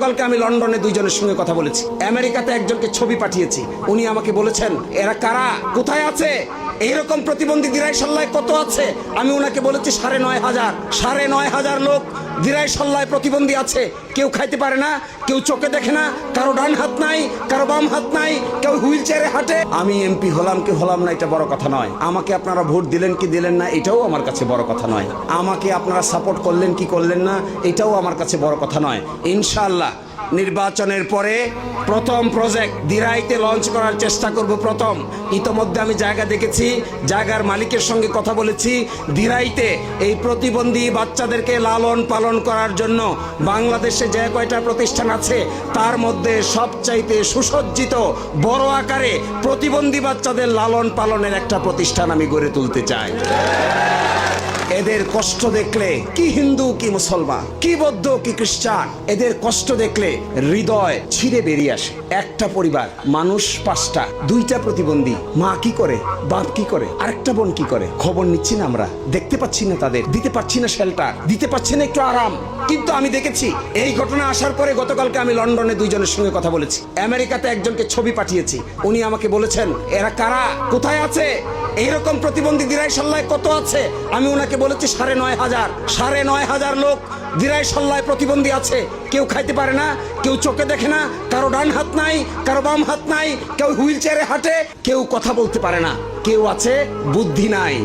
গতকালকে আমি লন্ডনে দুইজনের সঙ্গে কথা বলেছি, আমেরিকাতে একজনকে ছবি পাঠিয়েছি। উনি আমাকে বলেছেন এরা কারা, কোথায় আছে, এইরকম প্রতিবন্ধী দিরাইশাল্লায় কত আছে। আমি ওনাকে বলেছি 9,500 লোক দিরাইশাল্লায় প্রতিবন্ধী আছে। কেউ খাইতে পারে না, কেউ চোখে দেখে না, কারো ডান হাত নাই, কারো বাম হাত নাই, কেউ হুইল চেয়ারে হাঁটে। আমি এমপি হলাম কি হলাম না এটা বড় কথা নয়, আমাকে আপনারা ভোট দিলেন কি দিলেন না এটাও আমার কাছে বড় কথা নয়, আমাকে আপনারা সাপোর্ট করলেন কি করলেন না এটাও আমার কাছে বড় কথা নয়। ইনশাআল্লাহ নির্বাচনের পরে প্রথম প্রজেক্ট দিরাইতে লঞ্চ করার চেষ্টা করব। প্রথম ইতোমধ্যে আমি জায়গা দেখেছি, জায়গার মালিকের সঙ্গে কথা বলেছি। দিরাইতে এই প্রতিবন্ধী বাচ্চাদেরকে লালন পালন করার জন্য বাংলাদেশে যে কয়টা প্রতিষ্ঠান আছে তার মধ্যে সবচাইতে সুসজ্জিত বড় আকারে প্রতিবন্ধী বাচ্চাদের লালন পালনের একটা প্রতিষ্ঠান আমি গড়ে তুলতে চাই। এদের কষ্ট দেখলে কি হিন্দু কি মুসলমান, কি বৌদ্ধ কি খ্রিস্টান, এদের কষ্ট দেখলে হৃদয় ছিঁড়ে বেরিয়ে আসে। একটা পরিবার, মানুষ 5টা, 2টা প্রতিবন্ধী, মা কি করে, বাপ কি করে, আরেকটা বোন কি করে, খবর নিচ্ছি না আমরা, দেখতে পাচ্ছি না তাদের, দিতে পারছি না শেল্টার, দিতে পারছি না একটু আরাম। কিন্তু আমি দেখেছি এই ঘটনা আসার পরে গতকালকে আমি লন্ডনে দুইজনের সঙ্গে কথা বলেছি, আমেরিকাতে একজনকে ছবি পাঠিয়েছি। উনি আমাকে বলেছেন এরা কারা, কোথায় আছে, এইরকম প্রতিবন্ধী দিরাইশাল্লায় কত আছে। আমি ওনাকে বলেছি 9,500 লোক দিরাইশাল্লায় প্রতিবন্ধী আছে। কেউ খাইতে পারে না, কেউ চোখে দেখে না, কারো ডান হাত নাই, কারো বাম হাত নাই, কেউ হুইল চেয়ারে হাঁটে, কেউ কথা বলতে পারে না, কেউ আছে বুদ্ধি নাই,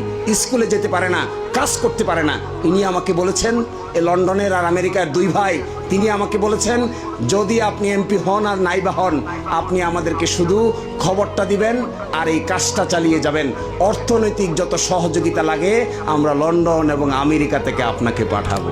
স্কুলে যেতে পারে না, কাজ করতে পারে না। ইনি আমাকে বলেছেন, এ লন্ডনের আর আমেরিকার 2 ভাই, তিনি আমাকে বলেছেন যদি আপনি এমপি হন আর নাইবা হন, আপনি আমাদেরকে শুধু খবরটা দিবেন আর এই কাজটা চালিয়ে যাবেন। অর্থনৈতিক যত সহযোগিতা লাগে আমরা লন্ডন এবং আমেরিকা থেকে আপনাকে পাঠাবো।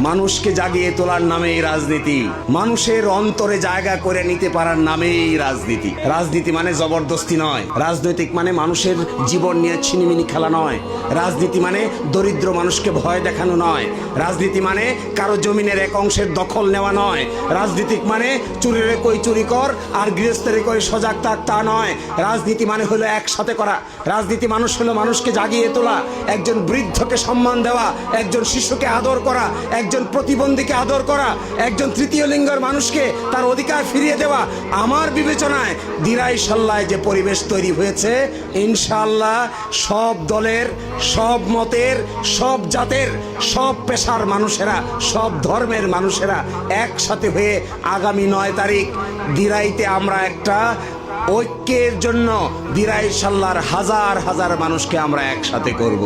মানুষকে জাগিয়ে তোলার নামেই রাজনীতি, মানুষের অন্তরে জায়গা করে নিতে পারার নামেই রাজনীতি। রাজনীতি মানে জবরদস্তি নয়, রাজনৈতিক মানে মানুষের জীবন নিয়ে ছিনিমিনি খেলা নয়, রাজনীতি মানে দরিদ্র মানুষকে ভয় দেখানো নয়, রাজনীতি মানে কারো জমিনের এক অংশের দখল নেওয়া নয়, রাজনীতিক মানে চুরিরে কই চুরি কর আর গৃহস্থরে কই সজাগ থাক তা নয়। রাজনীতি মানে হলো একসাথে করা, রাজনীতি মানুষ হলো মানুষকে জাগিয়ে তোলা, একজন বৃদ্ধকে সম্মান দেওয়া, একজন শিশুকে আদর করা, একজন প্রতিবন্ধীকে আদর করা, একজন তৃতীয় লিঙ্গের মানুষকে তার অধিকার ফিরিয়ে দেওয়া। আমার বিবেচনায় দিরাইশাল্লায় যে পরিবেশ তৈরি হয়েছে, ইনশাআল্লাহ সব দলের, সব মতের, সব জাতের, সব পেশার মানুষেরা, সব ধর্মের মানুষেরা একসাথে হয়ে আগামী 9 তারিখ দিরাইতে আমরা একটা ঐক্যের জন্য দিরাইশাল্লার হাজার হাজার মানুষকে আমরা একসাথে করব।